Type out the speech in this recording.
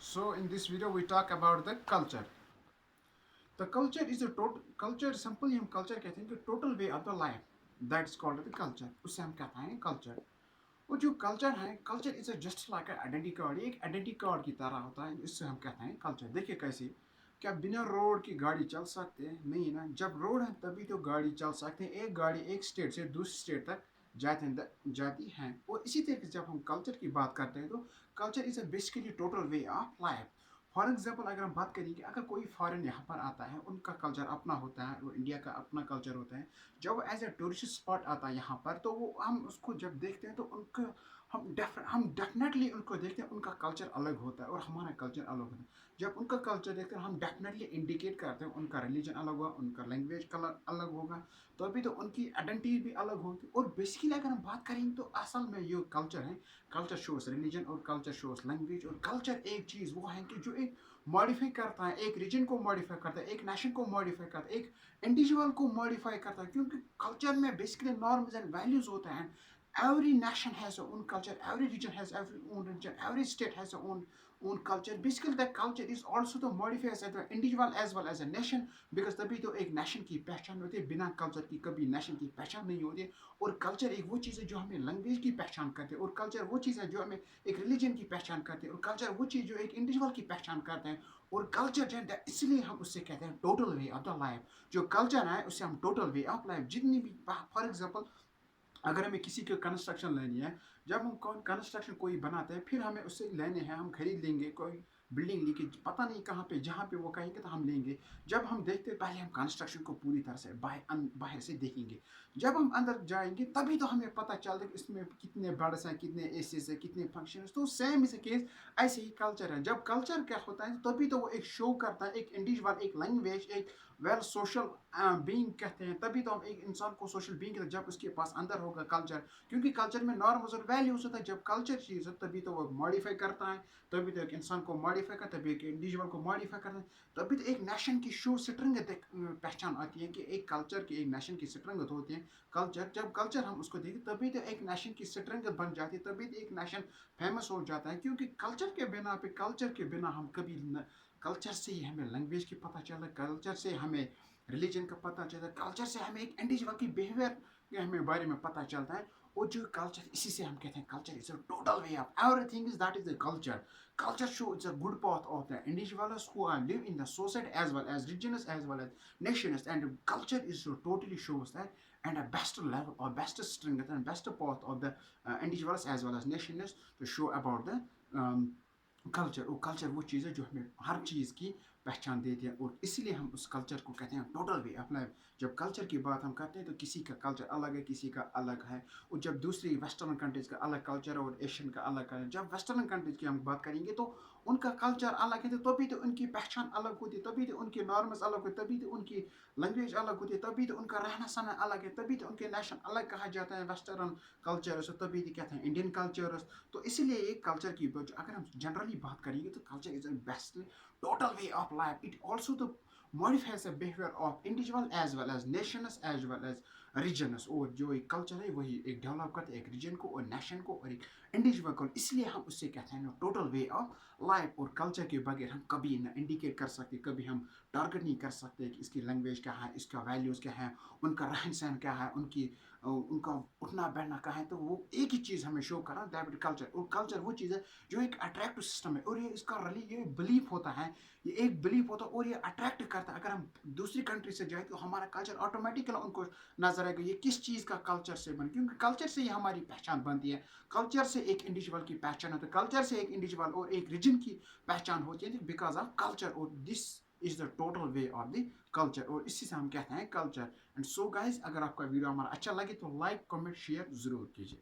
So in this video we talk about the culture. The culture is a total culture simply हम culture कहते हैं कि total way of the life that's called the culture. उससे हम कहते हैं culture. वो जो culture है culture is a just like an identity card. एक identity card की तरह होता है इससे हम कहते हैं culture. देखिए कैसे क्या बिना रोड की गाड़ी चल सकते हैं नहीं ना जब रोड है तभी तो गाड़ी चल सकते हैं एक गाड़ी एक स्टेट से दूसरी स्टेट तक जाती हैं और इसी तरीके से जब हम कल्चर की बात करते हैं तो culture is a basically total way of life for example अगर हम बात करें कि अगर कोई फॉरेन यहाँ पर आता है उनका कल्चर अपना होता है और इंडिया का अपना कल्चर होता है जब वो एज ए टूरिस्ट स्पॉट आता है यहाँ पर तो वो हम उसको जब देखते हैं तो उनका हम डेफिनेटली उनको देखते हैं उनका कल्चर अलग होता है और हमारा कल्चर अलग होता है जब उनका कल्चर देखते हैं हम डेफिनेटली इंडिकेट करते हैं उनका रिलीजन अलग होगा उनका लैंग्वेज कलर अलग होगा तो अभी तो उनकी आइडेंटिटी भी अलग होगी और बेसिकली अगर हम बात करें तो असल में ये कल्चर है कल्चर शोज रिलीजन और कल्चर शोज लैंग्वेज और कल्चर एक चीज़ वो है कि जो एक मॉडिफाई करता है एक रीजन को मॉडिफाई करता है एक नेशन को मॉडिफाई करता है एक इंडिविजुअल को मॉडिफाई करता है क्योंकि कल्चर में बेसिकली नॉर्म्स एंड वैल्यूज होते हैं every nation has its own culture, every region has every own region, every state has its own culture. Basically the culture is also the modifies as an individual as well as a nation because तभी तो एक nation की पहचान होती है बिना culture की कभी नेशन की पहचान नहीं होती और कल्चर एक वो चीज़ है जो हमें लैंग्वेज की पहचान करते हैं और कल्चर वो चीज़ है जो हमें एक रिलीजन की पहचान करते हैं और कल्चर वो चीज़ जो एक इंडिविजुअल की पहचान करते हैं और कल्चर जो है इसलिए हम उससे कहते हैं total way of the life जो कल्चर है उससे हम टोटल वे ऑफ लाइफ जितनी भी फॉर एग्जाम्पल अगर हमें किसी की कंस्ट्रक्शन लेनी है जब हम कंस्ट्रक्शन कोई बनाते हैं फिर हमें उससे लेने हैं हम खरीद लेंगे कोई बिल्डिंग लेके पता नहीं कहाँ पे जहाँ पे वो कहेंगे तो हम लेंगे जब हम देखते हैं पहले हम कंस्ट्रक्शन को पूरी तरह से बाहर से देखेंगे जब हम अंदर जाएंगे तभी तो हमें पता चलता है कि इसमें कितने बर्ड्स हैं कितने एसीज हैं कितने फंक्शन तो सेम इस केस ऐसे ही कल्चर है जब कल्चर क्या होता है तभी तो वो एक शो करता है एक इंडिविजुअल एक लैंग्वेज एक वेल सोशल बीइंग कहते हैं तभी तो हम एक इंसान को सोशल बीइंग कहते हैं जब उसके पास अंदर होगा कल्चर क्योंकि कल्चर में नॉर्म्स और वैल्यूज होता है जब कल्चर चीज़ है तभी तो वो मॉडिफाई करता है तभी तो एक इंसान को मॉडिफाई करता है तभी एक इंडिविजुअल को मॉडिफाई करता है तभी तो एक नेशन की शो स्ट्रिंग पहचान आती है कि एक कल्चर की एक नेशन की स्ट्रिंग होती है कल्चर जब कल्चर हम उसको देखते तभी तो एक नेशन की स्ट्रिंग बन जाती है तभी तो एक नेशन फेमस हो जाता है क्योंकि कल्चर के बिना पे कल्चर के बिना हम कभी कल्चर से ही हमें लैंग्वेज की पता चला कल्चर से हमें रिलीजन का पता चलता है कल्चर से हमें एक इंडिविजुअल की बिहेवियर के हमें बारे में पता चलता है और जो कल्चर इसी से हम कहते हैं culture is a total way of everything is that is the culture culture show it's a good path of the individuals who are live in the society as well as regions as well as nations and culture is totally shows that and a best level or best strength and best path of the individuals as well as nations to show about the culture और culture वो चीज़ है जो हमें हर चीज़ की पहचान देती है और इसलिए हम उस कल्चर को कहते हैं टोटल वे ऑफ लाइफ जब कल्चर की बात हम करते हैं तो किसी का कल्चर अलग है किसी का अलग है और जब दूसरी वेस्टर्न कंट्रीज़ का अलग कल्चर और एशियन का अलग है जब वेस्टर्न कंट्रीज़ की हम बात करेंगे तो उनका कल्चर अलग है तो तभी तो उनकी पहचान अलग होती है तभी तो उनके नॉर्म्स अलग होते तभी तो उनकी लैंग्वेज अलग होती है तभी तो उनका रहना सहना अलग है तभी तो उनके नेशन अलग कहा जाता है वेस्टर्न कल्चर तभी तो कहते हैं इंडियन कल्चर तो इसीलिए एक कल्चर की अगर हम जनरली बात करेंगे तो culture is the best total way of life. It also the modifies the behavior of individual as well as nations as well as regions और जो एक कल्चर है वही एक डेवलप करते हैं एक रीजन को और नेशन को और एक इंडिविजुअल को इसलिए हम उससे कहते हैं टोटल वे ऑफ लाइफ और कल्चर के बगैर हम कभी ना इंडिकेट कर सकते कभी हम टारगेट नहीं कर सकते कि इसकी लैंग्वेज क्या है इसका वैल्यूज़ क्या है उनका रहन सहन क्या है उनका उठना बैठना क्या है तो वो एक ही चीज़ हमें शो करा दैट कल्चर और कल्चर वो चीज़ है जो एक अट्रैक्टिव सिस्टम है और ये इसका ये बिलीफ होता है ये एक बिलीफ होता है और ये अट्रैक्ट करता है अगर हम दूसरी कंट्री से जाए तो हमारा कल्चर ऑटोमेटिकली उनको नजर आएगा ये किस चीज़ का कल्चर से बन क्योंकि कल्चर से ही हमारी पहचान बनती है कल्चर से एक इंडिविजुअल की पहचान होती है कल्चर से एक इंडिविजुअल और एक रीजन की पहचान होती है बिकॉज ऑफ कल्चर और this is the total way of the culture और इसी से हम कहते हैं कल्चर एंड सो गाइज अगर आपका वीडियो हमारा अच्छा लगे तो लाइक कमेंट शेयर जरूर कीजिए